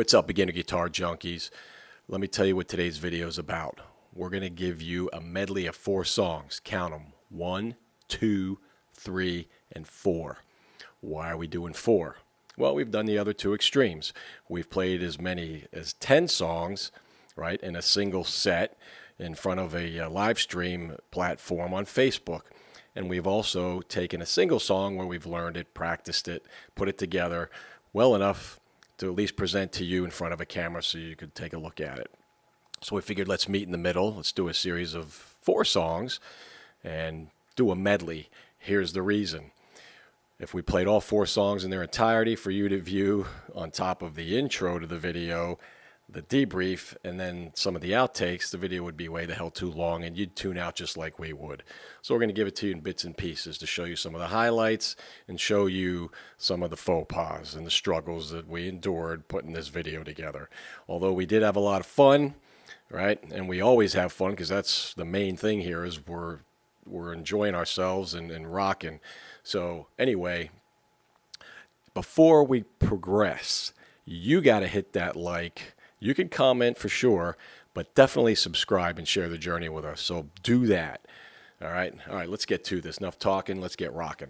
What's up, beginner guitar junkies? Let me tell you what today's video is about. We're going to give you a medley of 4 songs. Count them. 1, 2, 3, and 4. Why are we doing 4? Well, we've done the other 2 extremes. We've played as many as 10 songs, right, in a single set in front of a live stream platform on Facebook. And we've also taken a single song where we've learned it, practiced it, put it together well enough to at least present to you in front of a camera so you could take a look at it. So we figured let's meet in the middle. Let's do a series of 4 songs and do a medley. Here's the reason. If we played all 4 songs in their entirety for you to view on top of the intro to the video, the debrief, and then some of the outtakes, the video would be way the hell too long and you'd tune out just like we would. So we're going to give it to you in bits and pieces to show you some of the highlights and show you some of the faux pas and the struggles that we endured putting this video together. Although we did have a lot of fun, right? And we always have fun because that's the main thing here is we're enjoying ourselves and rocking. So anyway, before we progress, you got to hit that like. You can comment for sure, but definitely subscribe and share the journey with us. So do that. All right, let's get to this. Enough talking. Let's get rocking.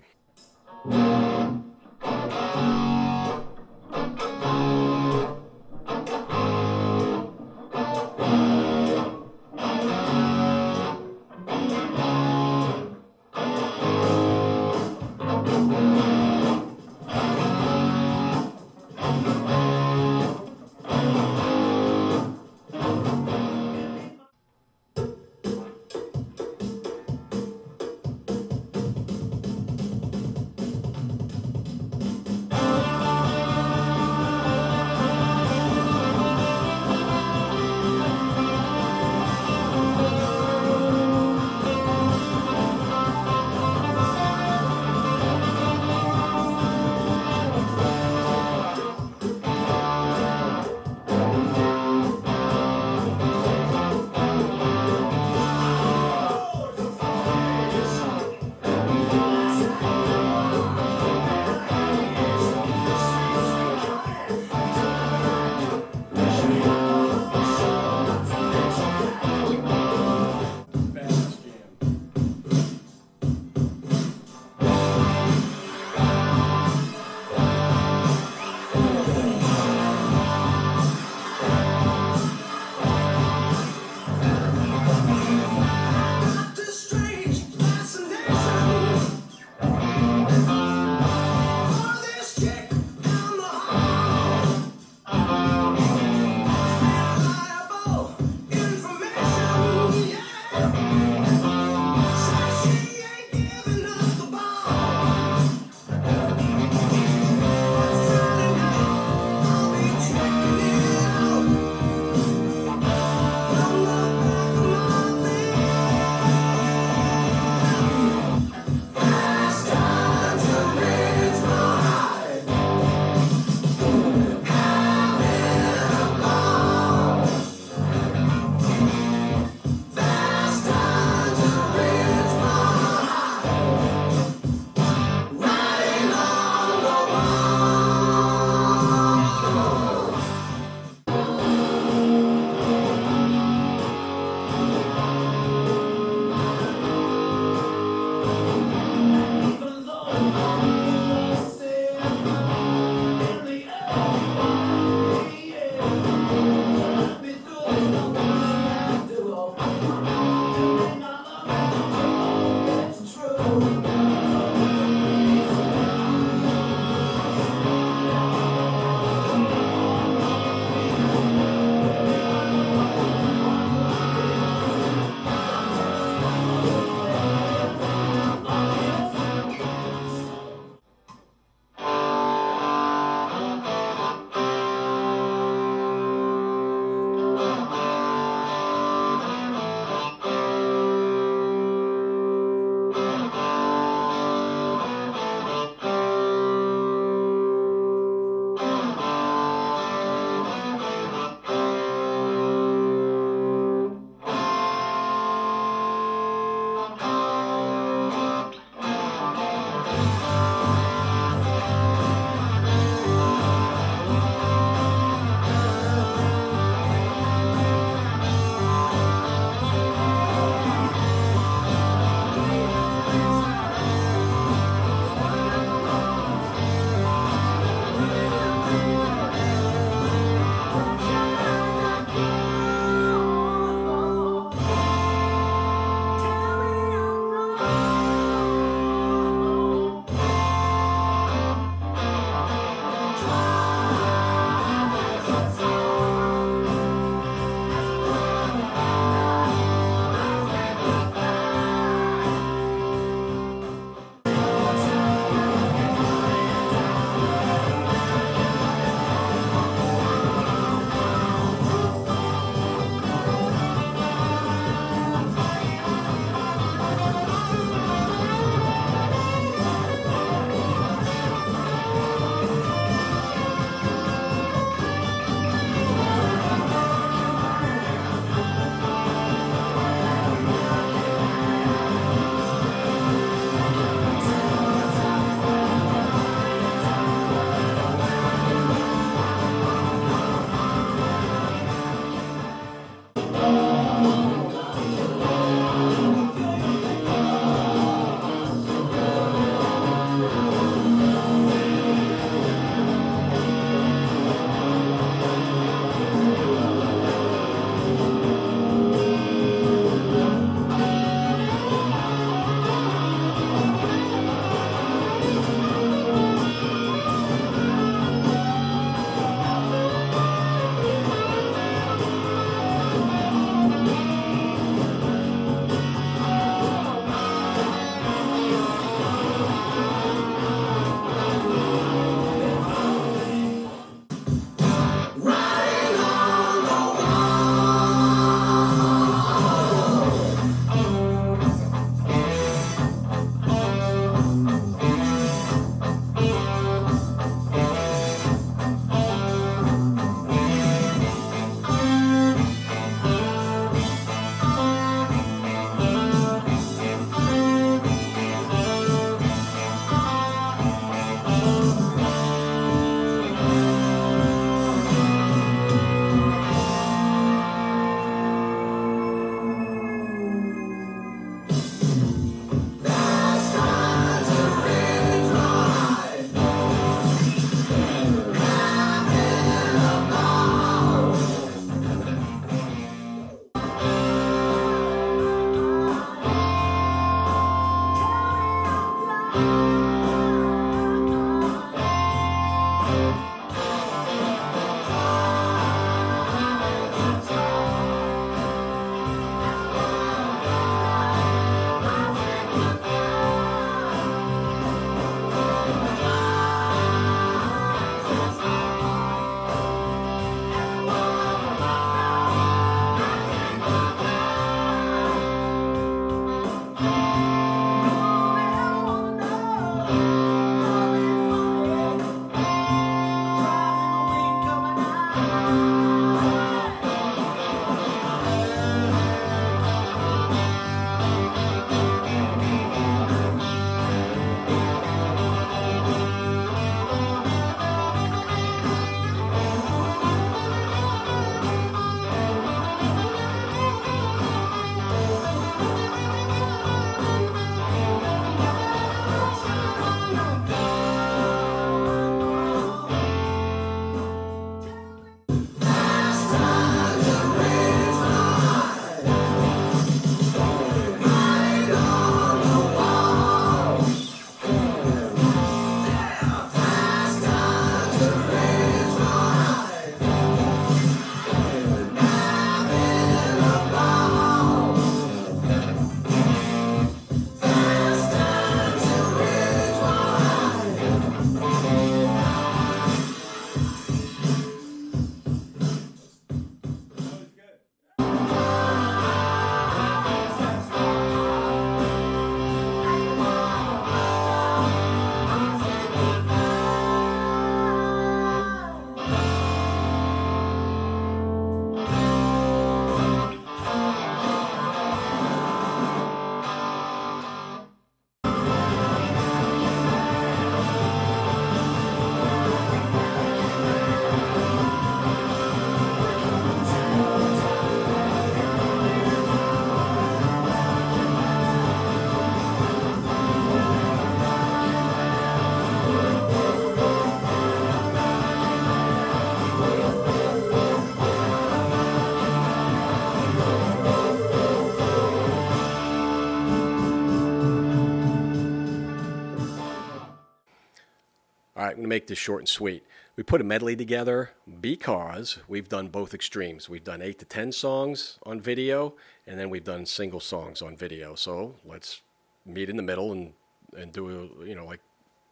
All right, I'm going to make this short and sweet. We put a medley together because we've done both extremes. We've done 8 to 10 songs on video, and then we've done single songs on video. So let's meet in the middle and do a, like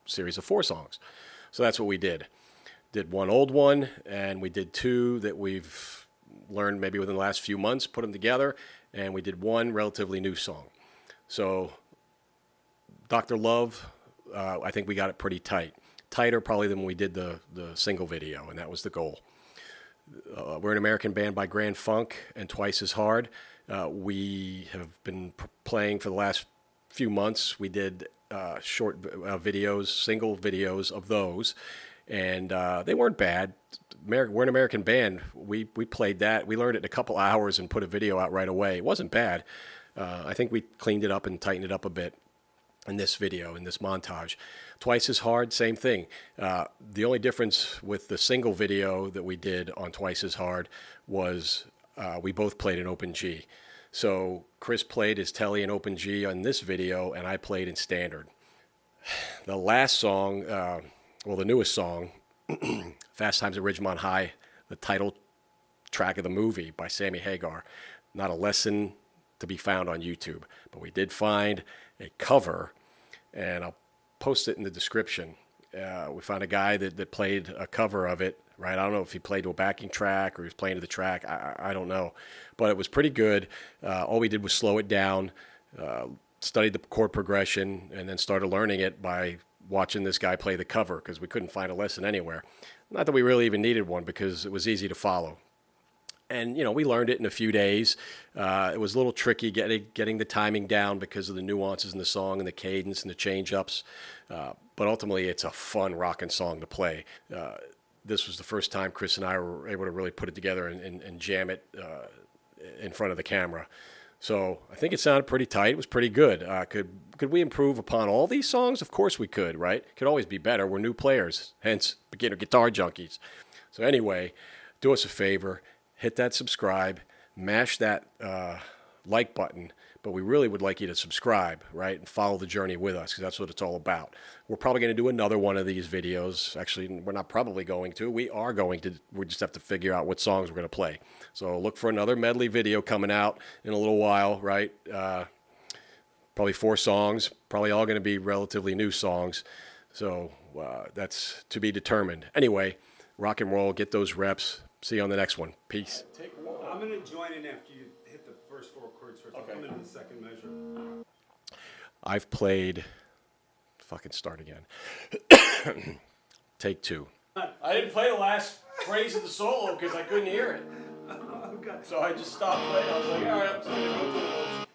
series of 4 songs. So that's what we did. Did one old one, and we did 2 that we've learned maybe within the last few months, put them together, and we did 1 relatively new song. So Dr. Love, I think we got it pretty tight. Tighter probably than when we did the single video, and that was the goal. We're an American band by Grand Funk and Twice as Hard. We have been playing for the last few months. We did short videos, single videos of those, and they weren't bad. We're an American band. We played that. We learned it in a couple hours and put a video out right away. It wasn't bad. I think we cleaned it up and tightened it up a bit in this video, in this montage. Twice as Hard, same thing. The only difference with the single video that we did on Twice as Hard was we both played in open G. So Chris played his telly in open G on this video, and I played in standard. The last song, the newest song, Fast Times at Ridgemont High, the title track of the movie by Sammy Hagar. Not a lesson to be found on YouTube, but we did find a cover, and I'll post it in the description. We found a guy that played a cover of it, right? I don't know if he played to a backing track or he was playing to the track. I don't know, but it was pretty good. All we did was slow it down, studied the chord progression, and then started learning it by watching this guy play the cover because we couldn't find a lesson anywhere. Not that we really even needed one because it was easy to follow. And, we learned it in a few days. It was a little tricky getting the timing down because of the nuances in the song and the cadence and the change-ups. But ultimately, it's a fun rockin' song to play. This was the first time Chris and I were able to really put it together and jam it in front of the camera. So I think it sounded pretty tight. It was pretty good. Could we improve upon all these songs? Of course we could, right? Could always be better. We're new players, hence beginner guitar junkies. So anyway, do us a favor. Hit that subscribe, mash that like button, but we really would like you to subscribe, right, and follow the journey with us because that's what it's all about. We're probably going to do another one of these videos. Actually, we're not probably going to. We are going to. We just have to figure out what songs we're going to play. So look for another medley video coming out in a little while, right? Probably 4 songs, probably all going to be relatively new songs. So that's to be determined. Anyway, rock and roll, get those reps. See you on the next one. Peace. Take 1. I'm going to join in after you hit the first 4 chords first. Okay. I'll come into the second measure. I've played... Fucking start again. Take 2. I didn't play the last phrase of the solo because I couldn't hear it. Okay. So I just stopped playing. I was like, all right, I'm just going to go through it.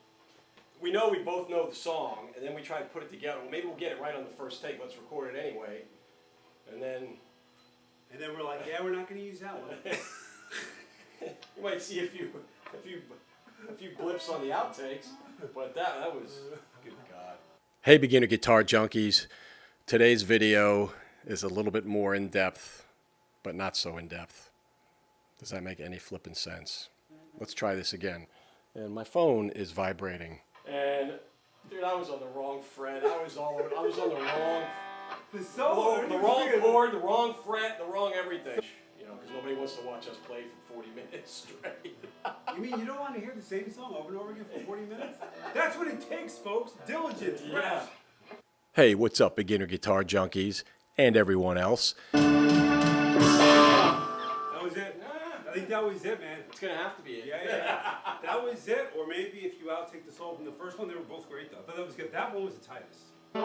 We know we both know the song, and then we try to put it together. Well, maybe we'll get it right on the first take. Let's record it anyway. And then we're like, yeah, we're not going to use that one. You might see a few blips on the outtakes, but that was good God. Hey, beginner guitar junkies. Today's video is a little bit more in depth, but not so in depth. Does that make any flippin' sense? Let's try this again. And my phone is vibrating. And dude, I was on the wrong fret. I was on the wrong. The wrong chord, the wrong fret, the wrong everything. Because nobody wants to watch us play for 40 minutes straight. You mean you don't want to hear the same song over and over again for 40 minutes? That's what it takes, folks. Diligence. Yeah. Hey, what's up, beginner guitar junkies and everyone else? That was it. I think that was it, man. It's going to have to be it. Yeah. That was it. Or maybe if you outtake the solo from the first one, they were both great, though. But that was good. That one was the tightest. I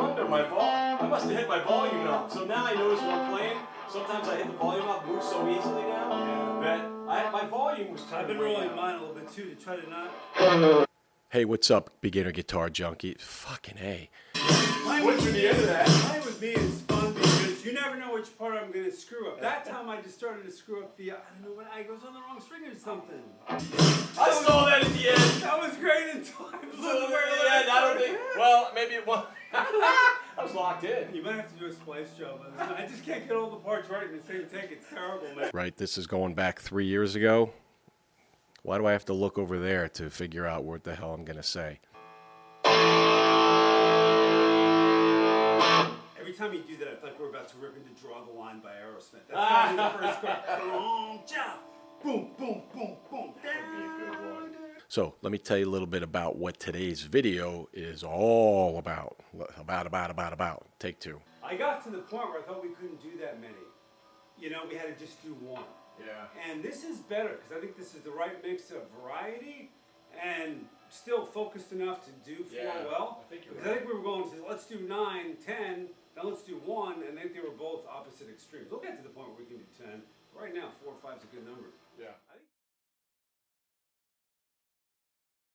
must have hit my volume knob. So now I notice when I'm playing, sometimes I hit the volume knob, moves so easily now that my volume was turned. I've been rolling mine a little bit too to try to not. Hey, what's up, beginner guitar junkie? Fucking A. What's the end of that? Playing with me is fun because you never know which part I'm going to screw up. That time I just started to screw up the, I don't know what, I was on the wrong string or something. I saw that at the end. That was great in time. I don't think, well, maybe it was. I was locked in. You might have to do a splice job on this. I just can't get all the parts right in the same take. It's terrible, man. Right, this is going back 3 years ago. Why do I have to look over there to figure out what the hell I'm going to say? every time you do that, I feel like we're about to rip into Draw the Line by Aerosmith. That's kind of the first chord. Boom, cha, boom, boom, boom, boom. So let me tell you a little bit about what today's video is all about. Take two. I got to the point where I thought we couldn't do that many. You know, we had to just do one. Yeah. And this is better because I think this is the right mix of variety and still focused enough to do four well. I think you're Because I think we were going to let's do 9, 10, then let's do 1, and I think they were both opposite extremes. We'll get to the point where we can do 10. Right now,